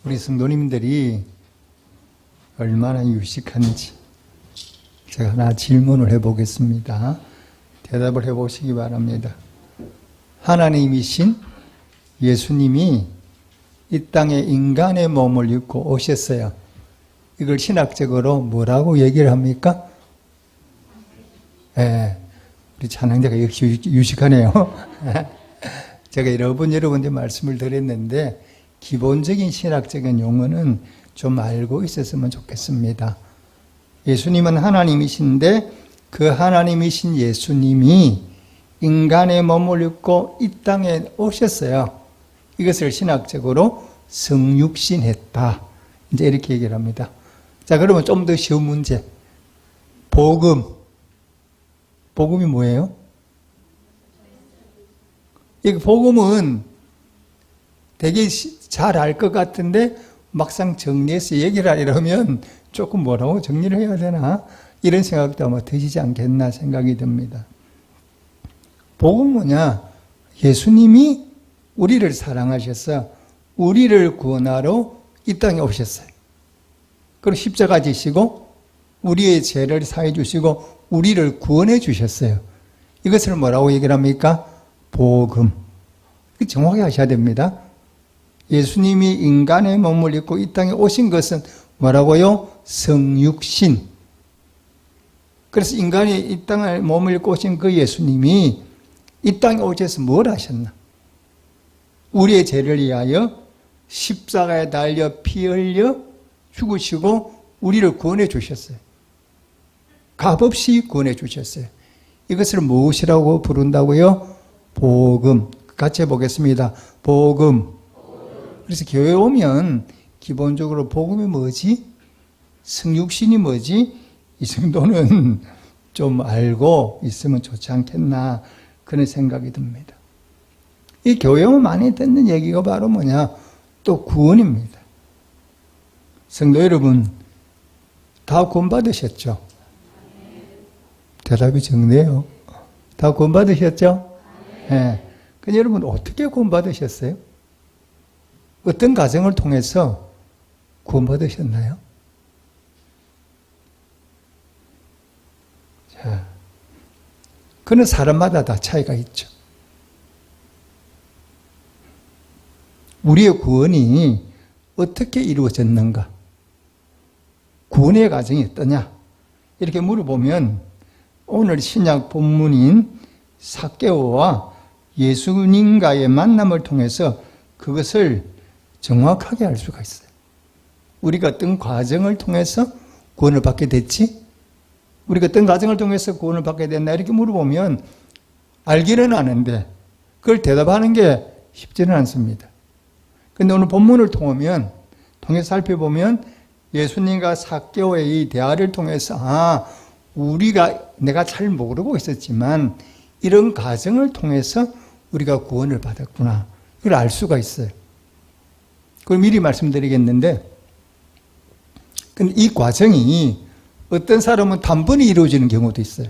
우리 성도님들이 얼마나 유식한지 제가 하나 질문을 해보겠습니다. 대답을 해보시기 바랍니다. 하나님이신 예수님이 이 땅에 인간의 몸을 입고 오셨어요. 이걸 신학적으로 뭐라고 얘기를 합니까? 우리 찬양자가 역시 유식하네요. 제가 여러 번 여러분한테 말씀을 드렸는데 기본적인 신학적인 용어는 좀 알고 있었으면 좋겠습니다. 예수님은 하나님이신데 그 하나님이신 예수님이 인간의 몸을 입고 이 땅에 오셨어요. 이것을 신학적으로 성육신했다. 이제 이렇게 얘기를 합니다. 자, 그러면 좀 더 쉬운 문제. 복음. 복음이 뭐예요? 이 복음은 되게 잘 알 것 같은데 막상 정리해서 얘기를 하려면 조금 뭐라고 정리를 해야 되나? 이런 생각도 아마 드시지 않겠나 생각이 듭니다. 복음은 뭐냐? 예수님이 우리를 사랑하셔서 우리를 구원하러 이 땅에 오셨어요. 그리고 십자가 지시고 우리의 죄를 사해 주시고 우리를 구원해 주셨어요. 이것을 뭐라고 얘기를 합니까? 복음. 정확히 하셔야 됩니다. 예수님이 인간의 몸을 입고 이 땅에 오신 것은 뭐라고요? 성육신. 그래서 인간이 이 땅에 몸을 입고 오신 그 예수님이 이 땅에 오셔서 뭘 하셨나? 우리의 죄를 위하여 십자가에 달려 피 흘려 죽으시고 우리를 구원해 주셨어요. 값없이 구원해 주셨어요. 이것을 무엇이라고 부른다고요? 복음. 같이 해보겠습니다. 복음. 그래서 교회 오면 기본적으로 복음이 뭐지? 성육신이 뭐지? 이 정도는 좀 알고 있으면 좋지 않겠나 그런 생각이 듭니다. 이 교회 오면 많이 듣는 얘기가 바로 뭐냐? 또 구원입니다. 성도 여러분, 다 구원 받으셨죠? 대답이 적네요. 다 구원 받으셨죠? 네. 근데 여러분 어떻게 구원 받으셨어요? 어떤 과정을 통해서 구원 받으셨나요? 자, 그는 사람마다 다 차이가 있죠. 우리의 구원이 어떻게 이루어졌는가? 구원의 과정이 어떠냐? 이렇게 물어보면 오늘 신약 본문인 삭개오와 예수님과의 만남을 통해서 그것을 정확하게 알 수가 있어요. 우리가 어떤 과정을 통해서 구원을 받게 됐지? 우리가 어떤 과정을 통해서 구원을 받게 됐나? 이렇게 물어보면 알기는 아는데 그걸 대답하는 게 쉽지는 않습니다. 그런데 오늘 본문을 통해서 살펴보면 예수님과 삭개오의 이 대화를 통해서 내가 잘 모르고 있었지만 이런 과정을 통해서 우리가 구원을 받았구나. 그걸 알 수가 있어요. 그걸 미리 말씀드리겠는데, 근데 이 과정이 어떤 사람은 단번에 이루어지는 경우도 있어요.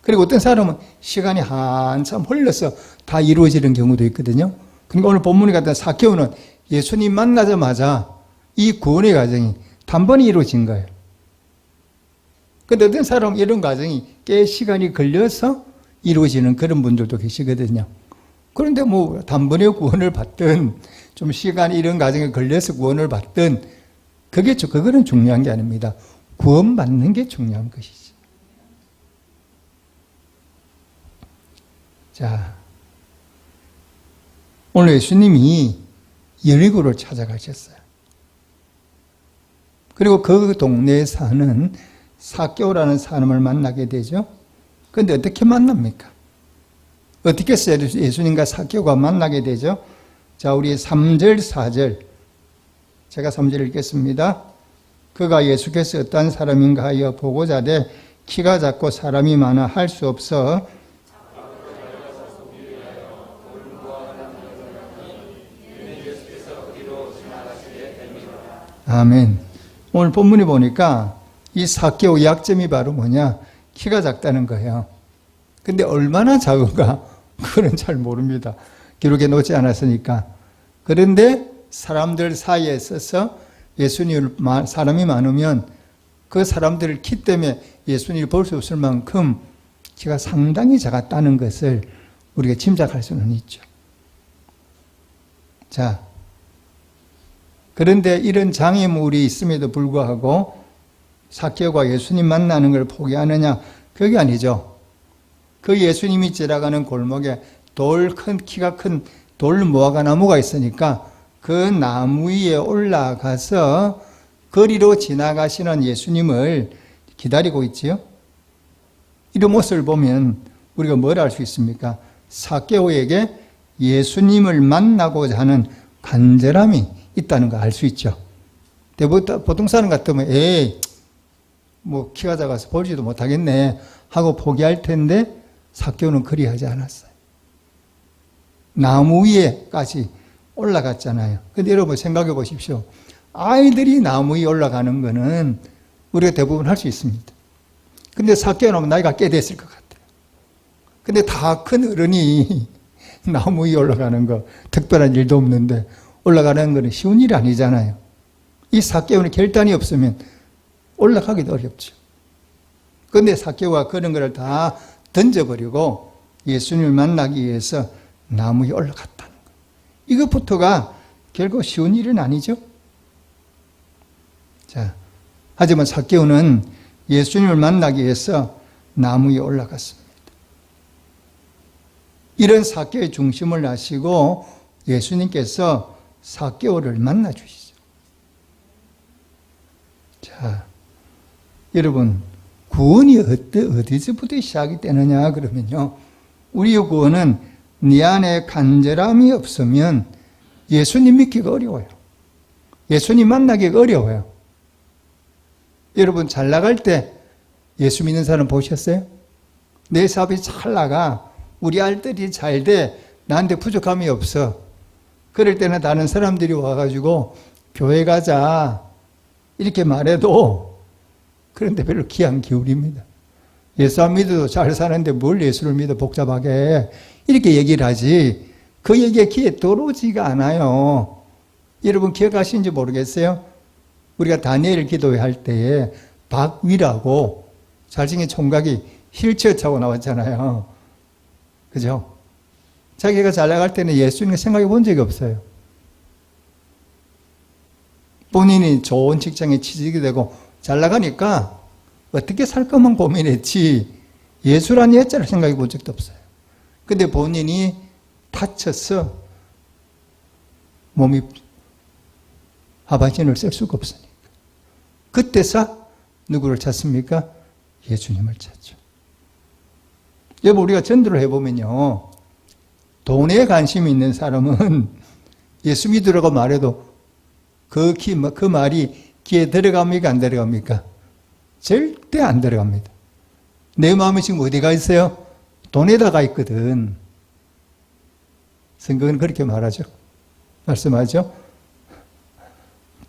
그리고 어떤 사람은 시간이 한참 흘러서 다 이루어지는 경우도 있거든요. 그러니까 오늘 본문에 같은 삭개오는 예수님 만나자마자 이 구원의 과정이 단번에 이루어진 거예요. 그런데 어떤 사람은 이런 과정이 꽤 시간이 걸려서 이루어지는 그런 분들도 계시거든요. 그런데 뭐 단번에 구원을 받든 좀 시간이 이런 과정에 걸려서 구원을 받든 그거는 중요한 게 아닙니다. 구원받는 게 중요한 것이지. 자, 오늘 예수님이 여리고를 찾아가셨어요. 그리고 그 동네에 사는 삭개오라는 사람을 만나게 되죠. 그런데 어떻게 만납니까? 어떻게 해서 예수님과 삭개오가 만나게 되죠? 자, 우리 3절, 4절. 제가 3절 읽겠습니다. 그가 예수께서 어떠한 사람인가 하여 보고자 하되 키가 작고 사람이 많아 할 수 없어 아멘. 오늘 본문에 보니까 이 삭개오 약점이 바로 뭐냐? 키가 작다는 거예요. 근데 얼마나 작은가? 그거는 잘 모릅니다. 기록에 놓지 않았으니까. 그런데 사람들 사이에 있어서 예수님을 사람이 많으면 그 사람들을 키 때문에 예수님을 볼 수 없을 만큼 키가 상당히 작았다는 것을 우리가 짐작할 수는 있죠. 자, 그런데 이런 장애물이 있음에도 불구하고 삭개오가 예수님 만나는 걸 포기하느냐? 그게 아니죠. 그 예수님이 지나가는 골목에 키가 큰 돌 무화과 나무가 있으니까 그 나무 위에 올라가서 거리로 지나가시는 예수님을 기다리고 있지요. 이런 모습을 보면 우리가 뭘 알 수 있습니까? 삭개오에게 예수님을 만나고자 하는 간절함이 있다는 걸 알 수 있죠. 보통 사람 같으면 뭐 키가 작아서 보지도 못하겠네 하고 포기할 텐데 삭개오는 그리하지 않았어요. 나무 위에까지 올라갔잖아요. 근데 여러분 생각해 보십시오. 아이들이 나무 위에 올라가는 거는 우리가 대부분 할 수 있습니다. 근데 삭개오는 나이가 꽤 됐을 것 같아요. 근데 다 큰 어른이 나무 위에 올라가는 거 특별한 일도 없는데 올라가는 거는 쉬운 일이 아니잖아요. 이 삭개오는 결단이 없으면 올라가기도 어렵죠. 그런데 삭개오가 그런 걸 다 던져버리고 예수님을 만나기 위해서 나무 위에 올라갔다는 거예요. 이것부터가 결국 쉬운 일은 아니죠. 자, 하지만 삭개오는 예수님을 만나기 위해서 나무 위에 올라갔습니다. 이런 삭개오의 중심을 아시고 예수님께서 삭개오를 만나 주시죠. 자, 여러분, 구원이 어디서부터 시작이 되느냐 그러면요. 우리의 구원은 네 안에 간절함이 없으면 예수님 믿기가 어려워요. 예수님 만나기가 어려워요. 여러분, 잘 나갈 때 예수 믿는 사람 보셨어요? 내 사업이 잘 나가. 우리 아들이 잘 돼. 나한테 부족함이 없어. 그럴 때는 다른 사람들이 와가지고 교회 가자 이렇게 말해도 그런데 별로 귀 안 기울입니다. 예수 안 믿어도 잘 사는데 뭘 예수를 믿어 복잡하게 해. 이렇게 얘기를 하지 그 얘기에 귀에 들어오지가 않아요. 여러분 기억하시는지 모르겠어요? 우리가 다니엘 기도회 할 때에 박위라고 잘생긴 총각이 휠체어 타고 나왔잖아요. 그죠? 자기가 잘 나갈 때는 예수님을 생각해 본 적이 없어요. 본인이 좋은 직장에 취직이 되고 잘 나가니까 어떻게 살 것만 고민했지 예수란 예자를 생각해 본 적도 없어요. 근데 본인이 다쳐서 몸이 하반신을 쓸 수가 없으니까 그때서 누구를 찾습니까? 예수님을 찾죠. 여러분 우리가 전도를 해보면요. 돈에 관심이 있는 사람은 예수 믿으라고 말해도 그 말이 귀에 들어갑니까? 안 들어갑니까? 절대 안 들어갑니다. 내 마음이 지금 어디가 있어요? 돈에다가 있거든. 성경은 그렇게 말하죠. 말씀하죠.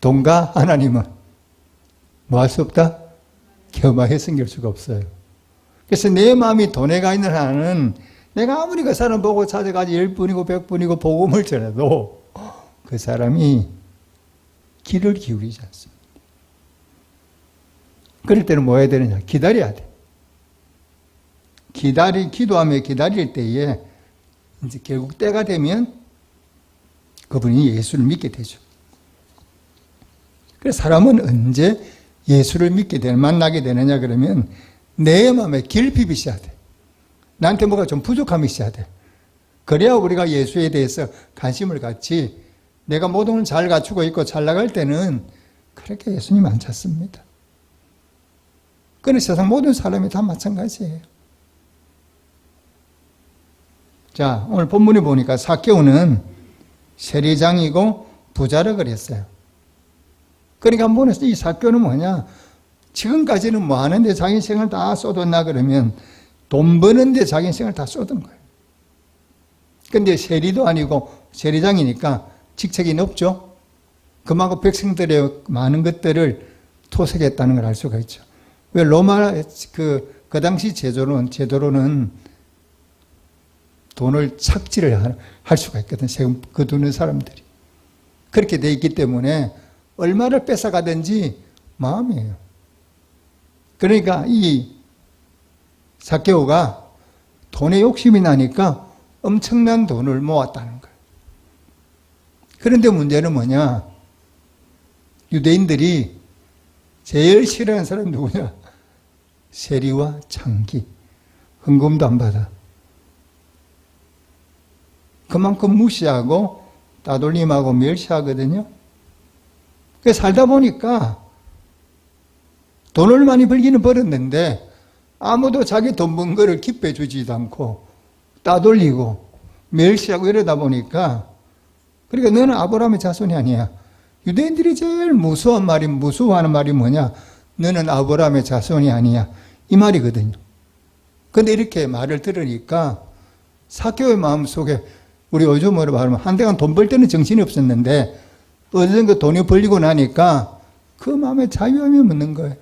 돈과 하나님은 뭐 할 수 없다? 겸하여 섬길 수가 없어요. 그래서 내 마음이 돈에 가 있는 한은 내가 아무리 그 사람 보고 찾아가지 10분이고 100분이고 복음을 전해도 그 사람이 귀를 기울이지 않습니다. 그럴 때는 뭐 해야 되느냐? 기다려야 돼. 기도하며 기다릴 때에 이제 결국 때가 되면 그분이 예수를 믿게 되죠. 그래서 사람은 언제 예수를 만나게 되느냐 그러면 내 마음에 결핍이 있어야 돼. 나한테 뭐가 좀 부족함이 있어야 돼. 그래야 우리가 예수에 대해서 관심을 갖지 내가 모든 걸 잘 갖추고 있고 잘 나갈 때는 그렇게 예수님 안 찾습니다. 그건 세상 모든 사람이 다 마찬가지예요. 자, 오늘 본문에 보니까 삭개오는 세리장이고 부자라 그랬어요. 그러니까 한번 이 삭개오는 뭐냐? 지금까지는 뭐 하는데 자기 인생을 다 쏟았나 그러면 돈 버는데 자기 인생을 다 쏟은 거예요. 근데 세리도 아니고 세리장이니까 직책이 높죠. 그만큼 백성들의 많은 것들을 토색했다는 걸 알 수가 있죠. 왜 로마 그 당시 제도로는 돈을 착취를 할 수가 있거든. 세금 거두는 사람들이. 그렇게 돼 있기 때문에 얼마를 뺏어가든지 마음이에요. 그러니까 이 삭개오가 돈에 욕심이 나니까 엄청난 돈을 모았다는 거예요. 그런데 문제는 뭐냐? 유대인들이 제일 싫어하는 사람이 누구냐? 세리와 창기. 헌금도 안 받아. 그만큼 무시하고 따돌림하고 멸시하거든요. 그래서 살다 보니까 돈을 많이 벌기는 벌었는데 아무도 자기 돈 번 거를 기뻐해 주지도 않고 따돌리고 멸시하고 이러다 보니까, 그러니까 너는 아브라함의 자손이 아니야. 유대인들이 제일 무서워하는 말이 뭐냐? 너는 아브라함의 자손이 아니야. 이 말이거든요. 근데 이렇게 말을 들으니까 삭개오의 마음속에, 우리 요즘으로 말하면 한동안 돈 벌 때는 정신이 없었는데 어느 돈이 벌리고 나니까 그 마음에 자유함이 묻는 거예요.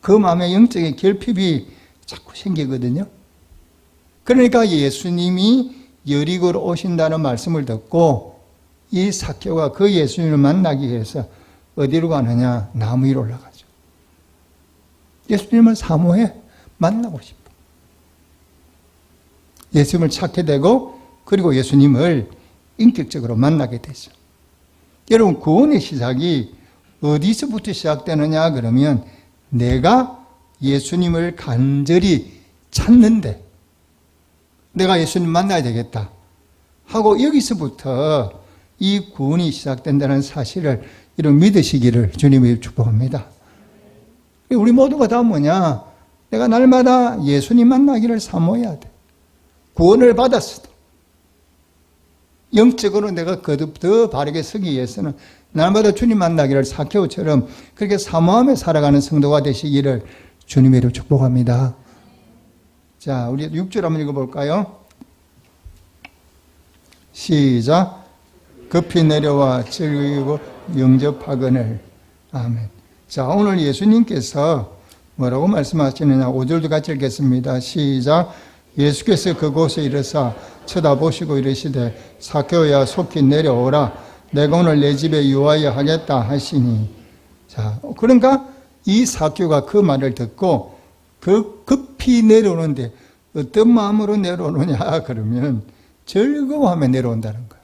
그 마음에 영적인 결핍이 자꾸 생기거든요. 그러니까 예수님이 여리고로 오신다는 말씀을 듣고 이 삭개오가 그 예수님을 만나기 위해서 어디로 가느냐? 나무 위로 올라가죠. 예수님을 사모해, 만나고 싶어. 예수님을 찾게 되고 그리고 예수님을 인격적으로 만나게 되죠. 여러분, 구원의 시작이 어디서부터 시작되느냐 그러면 내가 예수님을 간절히 찾는데 내가 예수님 만나야 되겠다 하고 여기서부터 이 구원이 시작된다는 사실을 이런 믿으시기를 주님이 축복합니다. 우리 모두가 다 뭐냐? 내가 날마다 예수님 만나기를 사모해야 돼. 구원을 받았어도 영적으로 내가 거듭 더 바르게 서기 위해서는 날마다 주님 만나기를 삭개오처럼 그렇게 사모하며 살아가는 성도가 되시기를 주님으로 축복합니다. 자, 우리 6절 한번 읽어볼까요? 시작. 급히 내려와 즐기고 영접하거늘. 아멘. 자, 오늘 예수님께서 뭐라고 말씀하시느냐? 5절도 같이 읽겠습니다. 시작. 예수께서 그곳에 이르사 쳐다보시고 이르시되 삭개오야 속히 내려오라. 내가 오늘 내 집에 유하여 하겠다 하시니. 자, 그러니까 이 삭개오가 그 말을 듣고 그 급히 내려오는데 어떤 마음으로 내려오느냐 그러면 즐거워하며 내려온다는 거예요.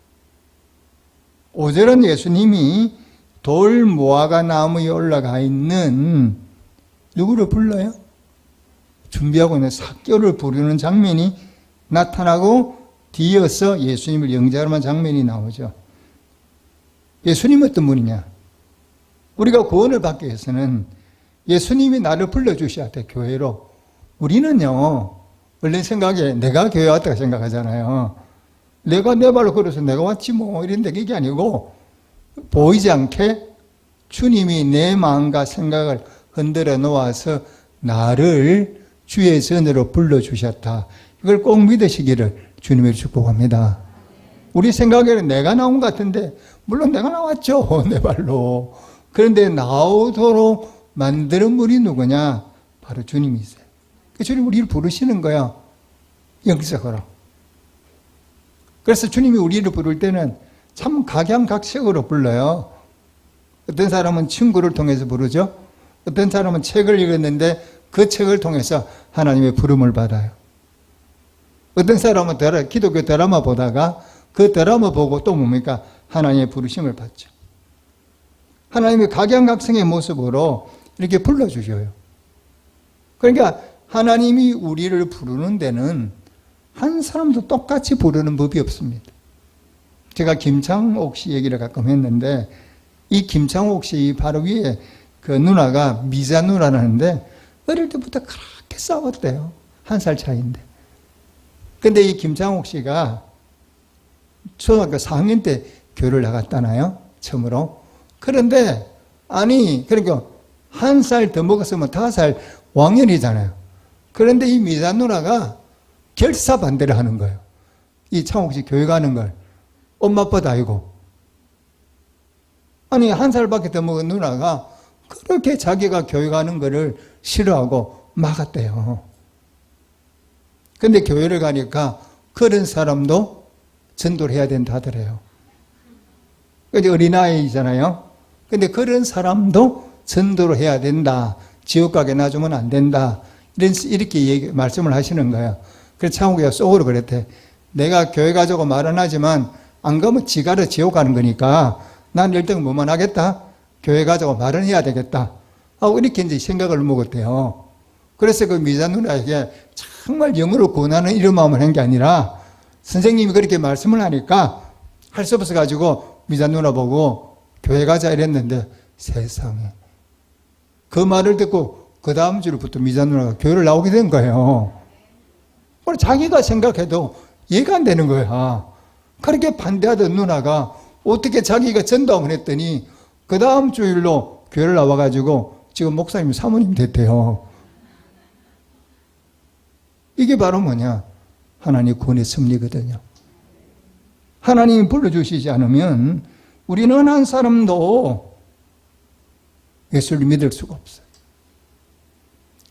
5절은 예수님이 돌 무화과 나무에 올라가 있는 누구를 불러요? 준비하고 있는 삭개오를 부르는 장면이 나타나고 뒤이어서 예수님을 영접하는 장면이 나오죠. 예수님은 어떤 분이냐? 우리가 구원을 받기 위해서는 예수님이 나를 불러주셔야 돼, 교회로. 우리는요, 원래 생각에 내가 교회 왔다고 생각하잖아요. 내가 내 발로 걸어서 내가 왔지 뭐, 이런데 그게 아니고, 보이지 않게 주님이 내 마음과 생각을 흔들어 놓아서 나를 주의 전으로 불러주셨다. 이걸 꼭 믿으시기를 주님을 축복합니다. 우리 생각에는 내가 나온 것 같은데, 물론 내가 나왔죠, 내 발로. 그런데 나오도록 만드는 분이 누구냐? 바로 주님이세요. 주님 우리를 부르시는 거야, 영적으로. 그래서 주님이 우리를 부를 때는 참 각양각색으로 불러요. 어떤 사람은 친구를 통해서 부르죠. 어떤 사람은 책을 읽었는데 그 책을 통해서 하나님의 부름을 받아요. 어떤 사람은 기독교 드라마 보다가 그 드라마 보고 또 뭡니까? 하나님의 부르심을 받죠. 하나님의 각양각색의 모습으로 이렇게 불러주셔요. 그러니까 하나님이 우리를 부르는 데는 한 사람도 똑같이 부르는 법이 없습니다. 제가 김창옥 씨 얘기를 가끔 했는데 이 김창옥 씨 바로 위에 그 누나가 미자 누나라는데 어릴 때부터 그렇게 싸웠대요. 1살 차이인데. 근데 이 김창옥 씨가 초등학교 4학년 때 교회를 나갔잖아요. 처음으로. 그런데 그러니까 1살 더 먹었으면 5살 왕년이잖아요. 그런데 이 미자 누나가 결사 반대를 하는 거예요. 이 창옥 씨 교회 가는 걸. 엄마 아빠도 알고. 1살밖에 더 먹은 누나가 그렇게 자기가 교회 가는 거를 싫어하고 막았대요. 근데 교회를 가니까 그런 사람도 전도를 해야 된다 하더래요. 근데 어린아이잖아요. 근데 그런 사람도 전도를 해야 된다. 지옥 가게 놔주면 안 된다. 이렇게 말씀을 하시는 거예요. 그래서 창욱이가 속으로 그랬대. 내가 교회 가자고 말은 하지만 안 가면 지가를 지옥 가는 거니까 난 1등 뭐만 하겠다. 교회 가자고 말은 해야 되겠다. 하고 이렇게 이제 생각을 먹었대요. 그래서 그 미자 누나에게 정말 영으로 권하는 이런 마음을 한 게 아니라 선생님이 그렇게 말씀을 하니까 할 수 없어가지고 미자 누나 보고 교회 가자 이랬는데 세상에. 그 말을 듣고 그 다음 주부터 미자 누나가 교회를 나오게 된 거예요. 자기가 생각해도 이해가 안 되는 거야. 그렇게 반대하던 누나가 어떻게 자기가 전도하면 했더니 그 다음 주일로 교회를 나와가지고 지금 목사님 사모님 됐대요. 이게 바로 뭐냐? 하나님 구원의 섭리거든요. 하나님이 불러주시지 않으면 우리는 한 사람도 예수를 믿을 수가 없어요.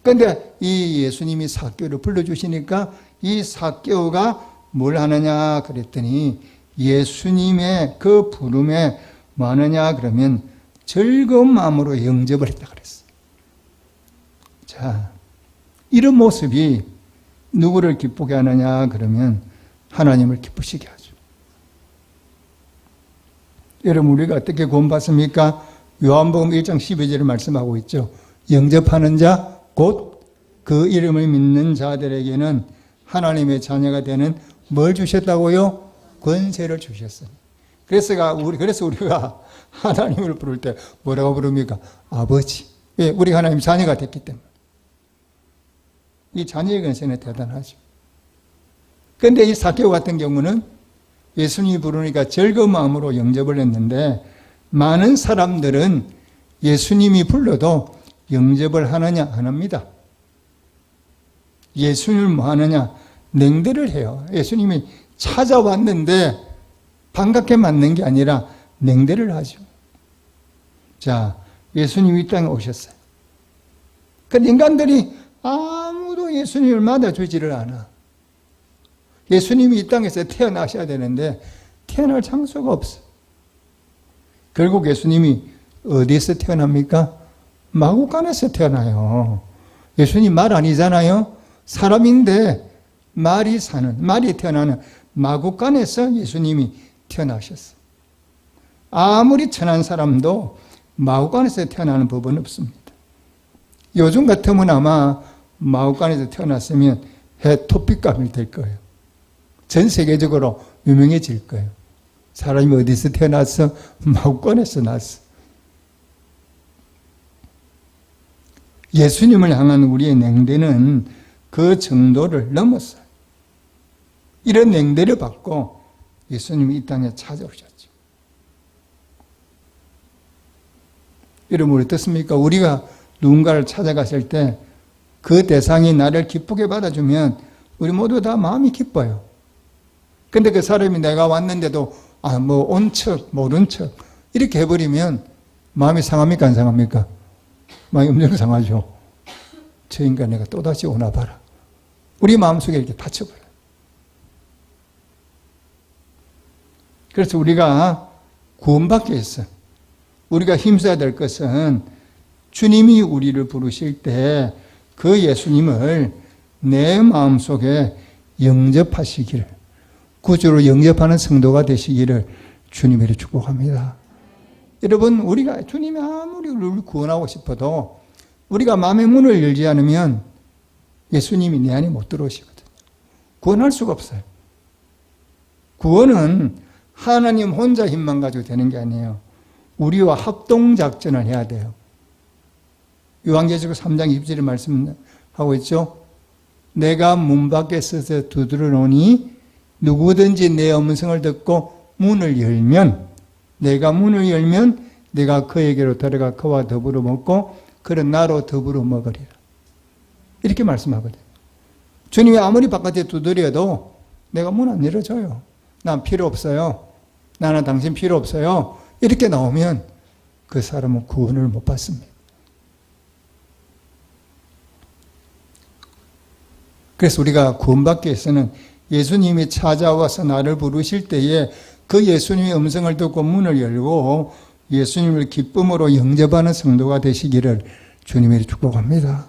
그런데 이 예수님이 삭개오를 불러주시니까 이 삭개오가 뭘 하느냐 그랬더니 예수님의 그 부름에 뭐 하느냐 그러면 즐거운 마음으로 영접을 했다 그랬어요. 자, 이런 모습이 누구를 기쁘게 하느냐 그러면 하나님을 기쁘시게 하죠. 여러분 우리가 어떻게 구원받습니까? 요한복음 1장 12절을 말씀하고 있죠. 영접하는 자 곧 그 이름을 믿는 자들에게는 하나님의 자녀가 되는 뭘 주셨다고요? 권세를 주셨어요. 그래서 우리가 하나님을 부를 때 뭐라고 부릅니까? 아버지. 왜? 우리가 하나님 자녀가 됐기 때문에. 이 자녀의 권세는 대단하죠. 그런데 이 삭개오 같은 경우는 예수님이 부르니까 즐거운 마음으로 영접을 했는데 많은 사람들은 예수님이 불러도 영접을 하느냐 안 합니다. 예수님을 뭐 하느냐? 냉대를 해요. 예수님이 찾아왔는데 반갑게 맞는 게 아니라 냉대를 하죠. 자, 예수님이 이 땅에 오셨어요. 근데 인간들이 아무도 예수님을 맞아주지를 않아. 예수님이 이 땅에서 태어나셔야 되는데 태어날 장소가 없어. 결국 예수님이 어디에서 태어납니까? 마구간에서 태어나요. 예수님 말 아니잖아요. 사람인데 말이 태어나는 마구간에서 예수님이 태어나셨어요. 아무리 천한 사람도 마구간에서 태어나는 법은 없습니다. 요즘 같으면 아마 마구간에서 태어났으면 해토픽감이 될 거예요. 전 세계적으로 유명해질 거예요. 사람이 어디서 태어났어? 마구간에서 났어. 예수님을 향한 우리의 냉대는 그 정도를 넘었어요. 이런 냉대를 받고 예수님이 이 땅에 찾아오셨죠. 여러분 어떻습니까? 우리가 누군가를 찾아갔을 때 그 대상이 나를 기쁘게 받아주면 우리 모두 다 마음이 기뻐요. 근데 그 사람이 내가 왔는데도 온 척, 모른 척 이렇게 해버리면 마음이 상합니까? 안 상합니까? 마음이 엄청 상하죠. 저 인간 내가 또다시 오나 봐라. 우리 마음속에 이렇게 다쳐버려요. 그래서 우리가 구원받기 위해서 우리가 힘써야 될 것은 주님이 우리를 부르실 때 그 예수님을 내 마음속에 영접하시기를, 구주로 영접하는 성도가 되시기를 주님으로 축복합니다. 여러분 우리가 주님이 아무리 우리를 구원하고 싶어도 우리가 마음의 문을 열지 않으면 예수님이 내 안에 못 들어오시거든요. 구원할 수가 없어요. 구원은 하나님 혼자 힘만 가지고 되는 게 아니에요. 우리와 합동작전을 해야 돼요. 요한계시록 3장 20절에 말씀하고 있죠. 내가 문 밖에 서서 두드려 놓으니 누구든지 내 음성을 듣고 문을 열면, 내가 문을 열면 내가 그에게로 들어가 그와 더불어 먹고 그는 나로 더불어 먹으리라. 이렇게 말씀하거든요. 주님이 아무리 바깥에 두드려도 내가 문 안 열어줘요. 난 필요 없어요. 나는 당신 필요 없어요. 이렇게 나오면 그 사람은 구원을 못 받습니다. 그래서 우리가 구원받기 위해서는 예수님이 찾아와서 나를 부르실 때에 그 예수님의 음성을 듣고 문을 열고 예수님을 기쁨으로 영접하는 성도가 되시기를 주님이 축복합니다.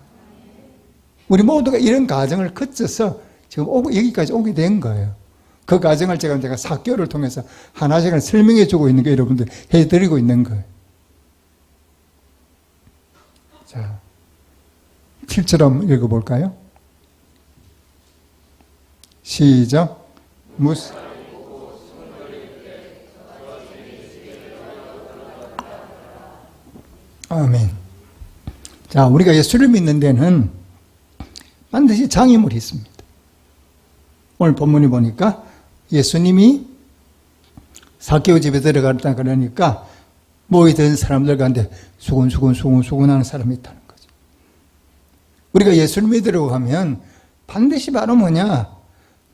우리 모두가 이런 과정을 거쳐서 지금 여기까지 오게 된 거예요. 그 과정을 제가 4개월을 통해서 하나씩 설명해 주고 있는 게 여러분들 해드리고 있는 거예요. 자, 7절 한번 읽어볼까요? 시작. 아멘. 자, 우리가 예수를 믿는 데는 반드시 장애물이 있습니다. 오늘 본문에 보니까 예수님이 삭개오 집에 들어갔다 그러니까 모이던 사람들 가운데 수군수군 하는 사람이 있다는 거죠. 우리가 예수를 믿으려고 하면 반드시 바로 뭐냐?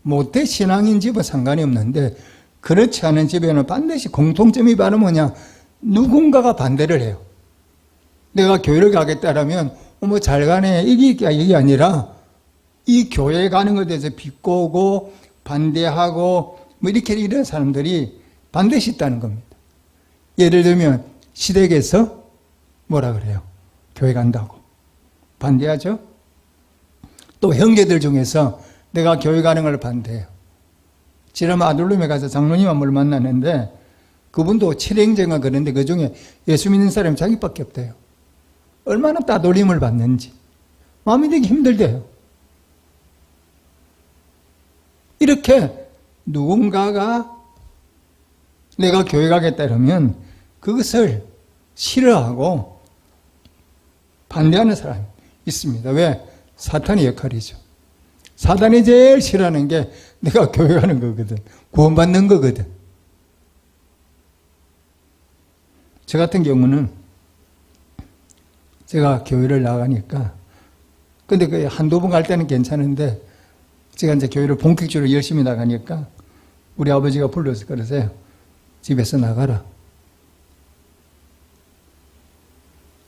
모태 신앙인 집은 상관이 없는데 그렇지 않은 집에는 반드시 공통점이 바로 뭐냐? 누군가가 반대를 해요. 내가 교회를 가겠다라면 어머 잘 가네 이게 아니라 이 교회에 가는 것에 대해서 비꼬고 반대하고 뭐 이렇게 이런 사람들이 반드시 있다는 겁니다. 예를 들면 시댁에서 뭐라 그래요? 교회 간다고 반대하죠. 또 형제들 중에서 내가 교회 가는 걸 반대해요. 지난번 아들룸에 가서 장로님 한 분 만났는데 그분도 7행제가 그런데 그중에 예수 믿는 사람이 자기밖에 없대요. 얼마나 따돌림을 받는지 마음이 되게 힘들대요. 이렇게 누군가가 내가 교회 가겠다 이러면 그것을 싫어하고 반대하는 사람이 있습니다. 왜? 사탄의 역할이죠. 사탄이 제일 싫어하는 게 내가 교회 가는 거거든. 구원받는 거거든. 저 같은 경우는 제가 교회를 나가니까 근데 그 한두 번 갈 때는 괜찮은데 제가 이제 교회를 본격적으로 열심히 나가니까 우리 아버지가 불러서 그러세요. 집에서 나가라.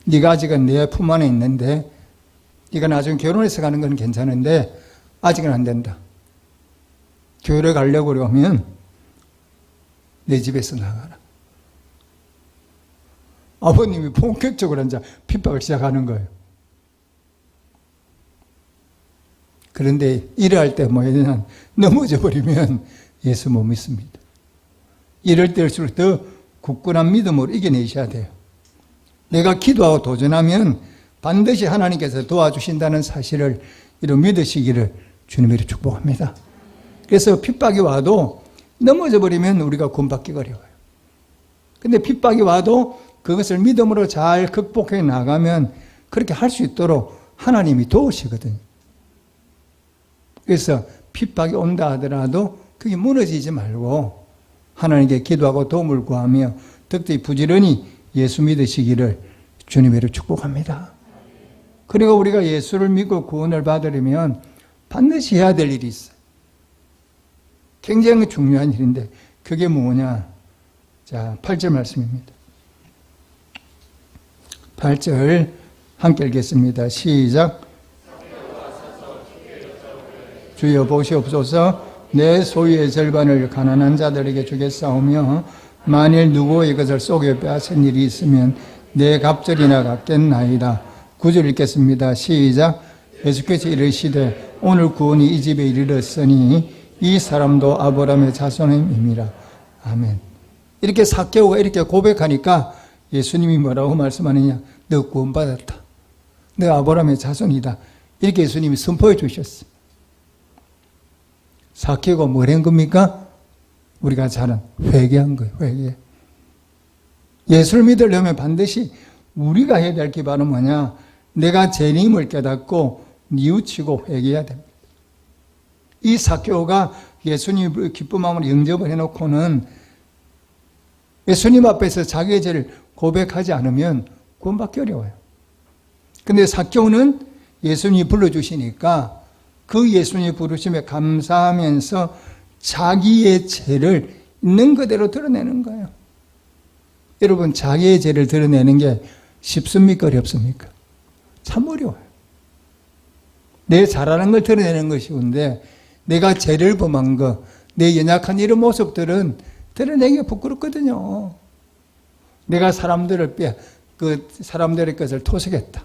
네가 아직은 내 품 안에 있는데 네가 나중에 결혼해서 가는 건 괜찮은데 아직은 안 된다. 교회를 가려고 그러면 내 집에서 나가라. 아버님이 본격적으로 이제 핍박을 시작하는 거예요. 그런데 일할 때 뭐냐면 넘어져 버리면 예수 못 믿습니다. 이럴 때일수록 더 굳건한 믿음으로 이겨내셔야 돼요. 내가 기도하고 도전하면 반드시 하나님께서 도와주신다는 사실을 이런 믿으시기를 주님으로 축복합니다. 그래서 핍박이 와도 넘어져 버리면 우리가 구원받기가 어려워요. 근데 핍박이 와도 그것을 믿음으로 잘 극복해 나가면 그렇게 할 수 있도록 하나님이 도우시거든요. 그래서 핍박이 온다 하더라도 그게 무너지지 말고 하나님께 기도하고 도움을 구하며 특히 부지런히 예수 믿으시기를 주님으로 축복합니다. 그리고 우리가 예수를 믿고 구원을 받으려면 반드시 해야 될 일이 있어요. 굉장히 중요한 일인데 그게 뭐냐? 자, 8절 말씀입니다. 8절 함께 읽겠습니다. 시작. 주여 보시옵소서. 내 소유의 절반을 가난한 자들에게 주겠사오며 만일 누구의 것을 속여 빼앗은 일이 있으면 내 갑절이나 갚겠나이다. 9절 읽겠습니다. 시작. 예수께서 이르시되 오늘 구원이 이 집에 이르렀으니 이 사람도 아브라함의 자손임이라. 아멘. 이렇게 삭개오가 이렇게 고백하니까 예수님이 뭐라고 말씀하느냐? 너 구원받았다. 너 아브라함의 자손이다. 이렇게 예수님이 선포해 주셨어. 삭개오가 뭘 한 겁니까? 우리가 잘은 회개한 거예요. 회개. 예수를 믿으려면 반드시 우리가 해야 될 게 바로 뭐냐? 내가 죄인임을 깨닫고 뉘우치고 회개해야 됩니다. 이 삭개오가 예수님을 기쁜 마음으로 영접을 해놓고는 예수님 앞에서 자기의 죄를 고백하지 않으면 구원받기 어려워요. 근데 삭개오는 예수님이 불러주시니까 그 예수님의 부르심에 감사하면서 자기의 죄를 있는 그대로 드러내는 거예요. 여러분, 자기의 죄를 드러내는 게 쉽습니까? 어렵습니까? 참 어려워요. 내 잘하는 걸 드러내는 것이 쉬운데 내가 죄를 범한 거, 내 연약한 이런 모습들은 드러내기가 부끄럽거든요. 내가 사람들의 것을 토색했다.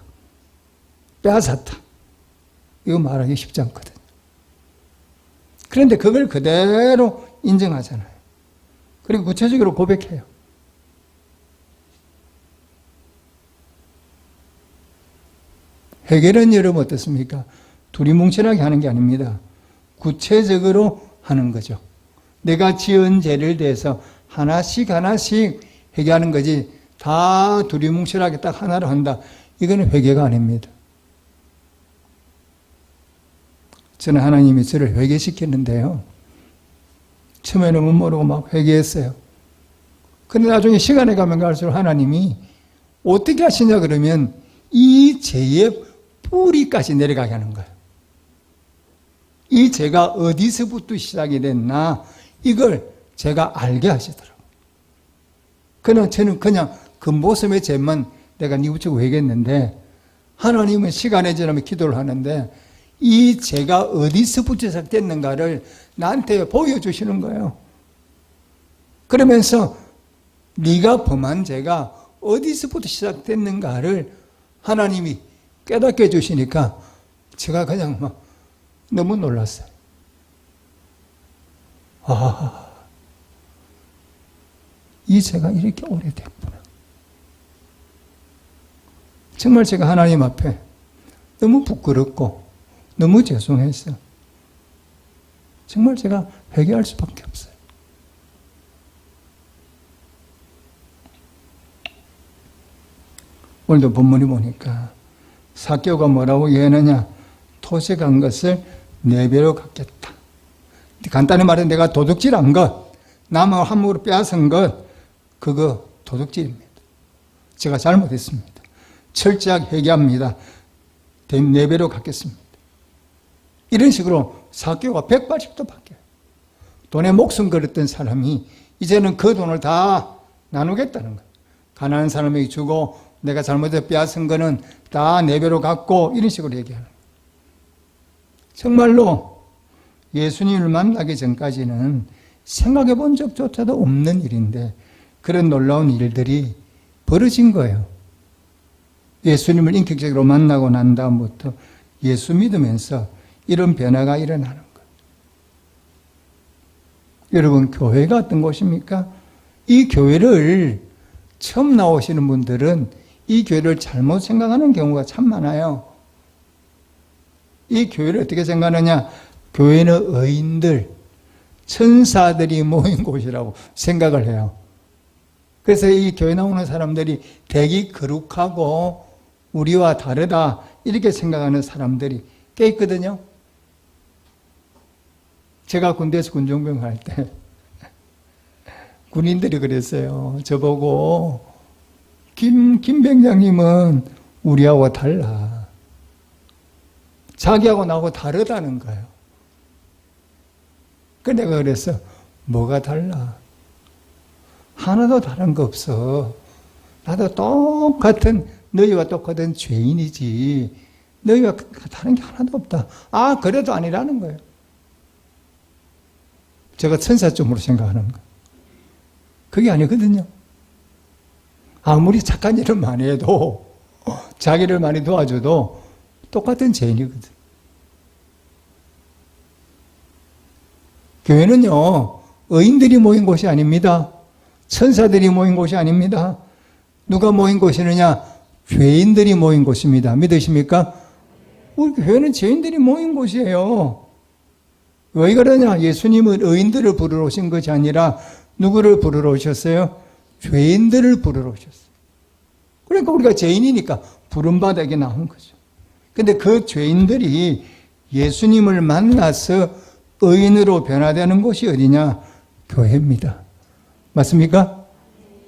빼앗았다. 이거 말하기 쉽지 않거든요. 그런데 그걸 그대로 인정하잖아요. 그리고 구체적으로 고백해요. 회개는 여러분 어떻습니까? 두리뭉실하게 하는 게 아닙니다. 구체적으로 하는 거죠. 내가 지은 죄를 대해서 하나씩 회개하는 거지 다 두리뭉실하게 딱 하나로 한다. 이거는 회개가 아닙니다. 저는 하나님이 저를 회개시켰는데요. 처음에는 못 모르고 막 회개했어요. 그런데 나중에 시간이 가면 갈수록 하나님이 어떻게 하시냐 그러면 이 죄의 뿌리까지 내려가게 하는 거예요. 이 죄가 어디서부터 시작이 됐나 이걸 제가 알게 하시더라고요. 그냥 저는 그냥 그 모습의 죄만 내가 뉘우치고 회개했는데 하나님은 시간이 지나면 기도를 하는데 이 죄가 어디서부터 시작됐는가를 나한테 보여주시는 거예요. 그러면서 네가 범한 죄가 어디서부터 시작됐는가를 하나님이 깨닫게 해주시니까 제가 그냥 막 너무 놀랐어요. 이 죄가 이렇게 오래됐구나. 정말 제가 하나님 앞에 너무 부끄럽고 너무 죄송해서 정말 제가 회개할 수밖에 없어요. 오늘도 본문이 보니까 삭개오가 뭐라고 예언하냐? 토색한 것을 4배로 갚겠다. 간단히 말해 내가 도둑질한 것, 남의 함부로 빼앗은 것, 그거 도둑질입니다. 제가 잘못했습니다. 철저하게 회개합니다. 4배로 갚겠습니다. 이런 식으로 삭개오가 180도 바뀌어요. 돈에 목숨 걸었던 사람이 이제는 그 돈을 다 나누겠다는 거예요. 가난한 사람에게 주고 내가 잘못해서 빼앗은 거는 다 4배로 갚고 이런 식으로 얘기하는 거예요. 정말로 예수님을 만나기 전까지는 생각해 본 적조차도 없는 일인데 그런 놀라운 일들이 벌어진 거예요. 예수님을 인격적으로 만나고 난 다음부터 예수 믿으면서 이런 변화가 일어나는 거예요. 여러분, 교회가 어떤 곳입니까? 이 교회를 처음 나오시는 분들은 이 교회를 잘못 생각하는 경우가 참 많아요. 이 교회를 어떻게 생각하느냐? 교회는 의인들, 천사들이 모인 곳이라고 생각을 해요. 그래서 이 교회 나오는 사람들이 되게 거룩하고 우리와 다르다 이렇게 생각하는 사람들이 꽤 있거든요. 제가 군대에서 군종병 할 때 군인들이 그랬어요. 저보고 김 병장님은 우리하고 달라. 자기하고 나하고 다르다는 거예요. 근데 내가 그랬어. 뭐가 달라? 하나도 다른 거 없어. 나도 너희와 똑같은 죄인이지. 너희와 다른 게 하나도 없다. 아, 그래도 아니라는 거예요. 제가 천사점으로 생각하는 거. 그게 아니거든요. 아무리 착한 일을 많이 해도, 자기를 많이 도와줘도 똑같은 죄인이거든. 교회는요, 의인들이 모인 곳이 아닙니다. 천사들이 모인 곳이 아닙니다. 누가 모인 곳이느냐? 죄인들이 모인 곳입니다. 믿으십니까? 우리 교회는 죄인들이 모인 곳이에요. 왜 그러냐? 예수님은 의인들을 부르러 오신 것이 아니라 누구를 부르러 오셨어요? 죄인들을 부르러 오셨어요. 그러니까 우리가 죄인이니까 부름받아게 나온 거죠. 근데 그 죄인들이 예수님을 만나서 의인으로 변화되는 곳이 어디냐? 교회입니다. 맞습니까?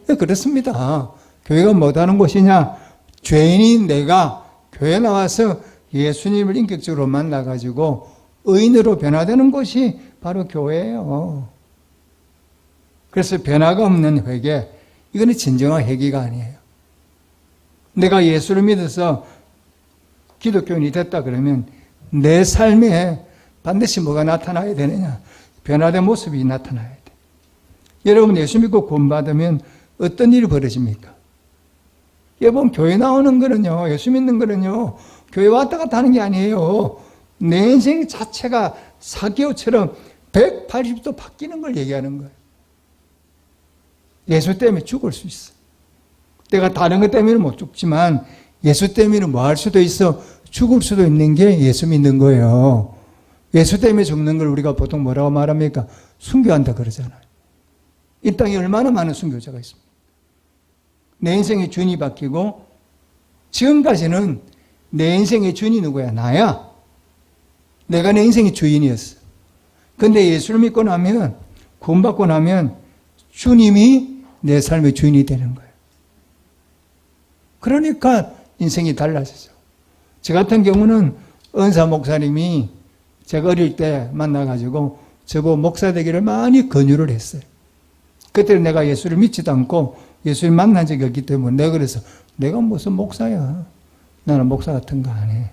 네, 그렇습니다. 교회가 뭐하는 곳이냐? 죄인인 내가 교회 나와서 예수님을 인격적으로 만나가지고 의인으로 변화되는 곳이 바로 교회예요. 그래서 변화가 없는 회개, 이거는 진정한 회개가 아니에요. 내가 예수를 믿어서 기독교인이 됐다 그러면 내 삶에 반드시 뭐가 나타나야 되느냐? 변화된 모습이 나타나야 돼. 여러분 예수 믿고 구원받으면 어떤 일이 벌어집니까? 여러분 교회 나오는 거는요, 예수 믿는 거는요, 교회 왔다 갔다 하는 게 아니에요. 내 인생 자체가 사개오처럼 180도 바뀌는 걸 얘기하는 거예요. 예수 때문에 죽을 수 있어. 내가 다른 것 때문에는 못 죽지만 예수 때문에는 뭐 할 수도 있어. 죽을 수도 있는 게 예수 믿는 거예요. 예수 때문에 죽는 걸 우리가 보통 뭐라고 말합니까? 순교한다 그러잖아요. 이 땅에 얼마나 많은 순교자가 있습니까? 내 인생의 주인이 바뀌고 지금까지는 내 인생의 주인이 누구야? 나야. 내가 내 인생의 주인이었어. 근데 예수를 믿고 나면, 구원받고 나면 주님이 내 삶의 주인이 되는 거예요. 그러니까 인생이 달라지죠. 저 같은 경우는 은사 목사님이 제가 어릴 때 만나가지고 저보고 목사 되기를 많이 권유를 했어요. 그때는 내가 예수를 믿지도 않고 예수를 만난 적이 없기 때문에 내가 그래서 내가 무슨 목사야. 나는 목사 같은 거 안 해.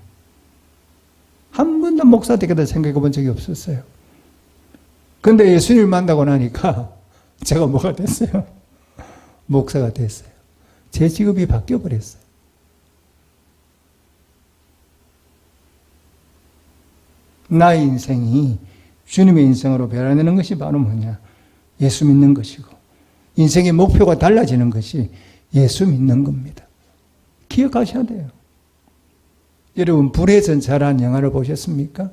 한 번도 목사 되겠다 생각해 본 적이 없었어요. 근데 예수님을 만나고 나니까 제가 뭐가 됐어요? 목사가 됐어요. 제 직업이 바뀌어버렸어요. 나의 인생이 주님의 인생으로 변화되는 것이 바로 뭐냐? 예수 믿는 것이고 인생의 목표가 달라지는 것이 예수 믿는 겁니다. 기억하셔야 돼요. 여러분 불의 전차라는 영화를 보셨습니까?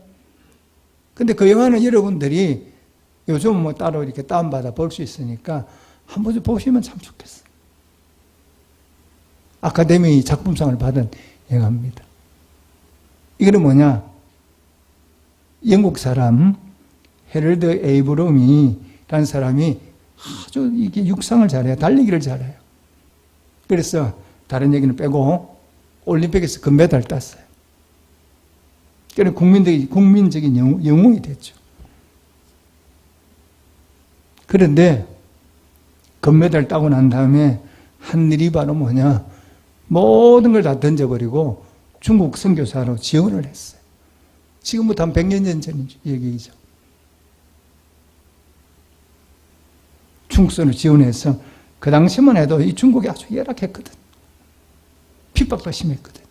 근데 그 영화는 여러분들이 요즘 뭐 따로 이렇게 다운받아 볼 수 있으니까 한 번쯤 보시면 참 좋겠어요. 아카데미 작품상을 받은 영화입니다. 이거는 뭐냐? 영국 사람 헤럴드 에이브럼이라는 사람이 아주 이게 육상을 잘해요. 달리기를 잘해요. 그래서 다른 얘기는 빼고 올림픽에서 금메달 땄어요. 그래서 국민적인 영웅이 됐죠. 그런데 금메달 따고 난 다음에 한 일이 바로 뭐냐? 모든 걸 다 던져버리고 중국 선교사로 지원을 했어요. 지금부터 한 100년 전 얘기죠. 중국선을 지원해서 그 당시만 해도 이 중국이 아주 열악했거든. 핍박도 심했거든.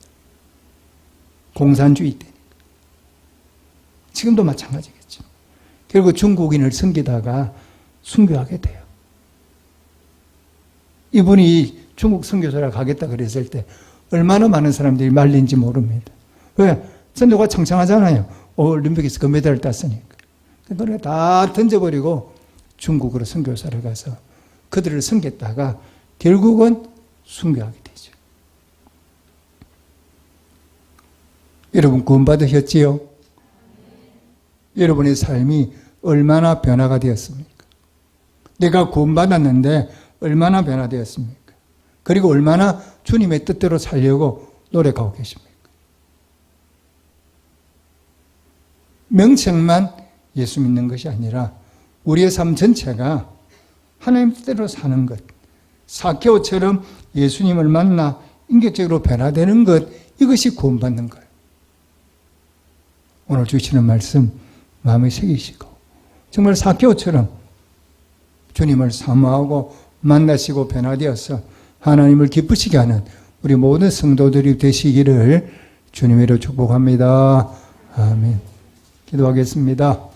공산주의 때니까. 지금도 마찬가지겠죠. 결국 중국인을 섬기다가 순교하게 돼요. 이분이 중국 선교사라 가겠다 그랬을 때 얼마나 많은 사람들이 말린지 모릅니다. 왜? 선교가 청청하잖아요. 올림픽에서 금메달을 땄으니까. 그걸 다 던져버리고 중국으로 선교사를 가서 그들을 섬겼다가 결국은 순교하게 되죠. 여러분 구원받으셨지요? 여러분의 삶이 얼마나 변화가 되었습니까? 내가 구원받았는데 얼마나 변화되었습니까? 그리고 얼마나 주님의 뜻대로 살려고 노력하고 계십니까? 명칭만 예수 믿는 것이 아니라 우리의 삶 전체가 하나님 뜻대로 사는 것, 사케오처럼 예수님을 만나 인격적으로 변화되는 것, 이것이 구원받는 거예요. 오늘 주시는 말씀 마음에 새기시고 정말 사케오처럼 주님을 사모하고 만나시고 변화되어서 하나님을 기쁘시게 하는 우리 모든 성도들이 되시기를 주님으로 축복합니다. 아멘. 기도하겠습니다.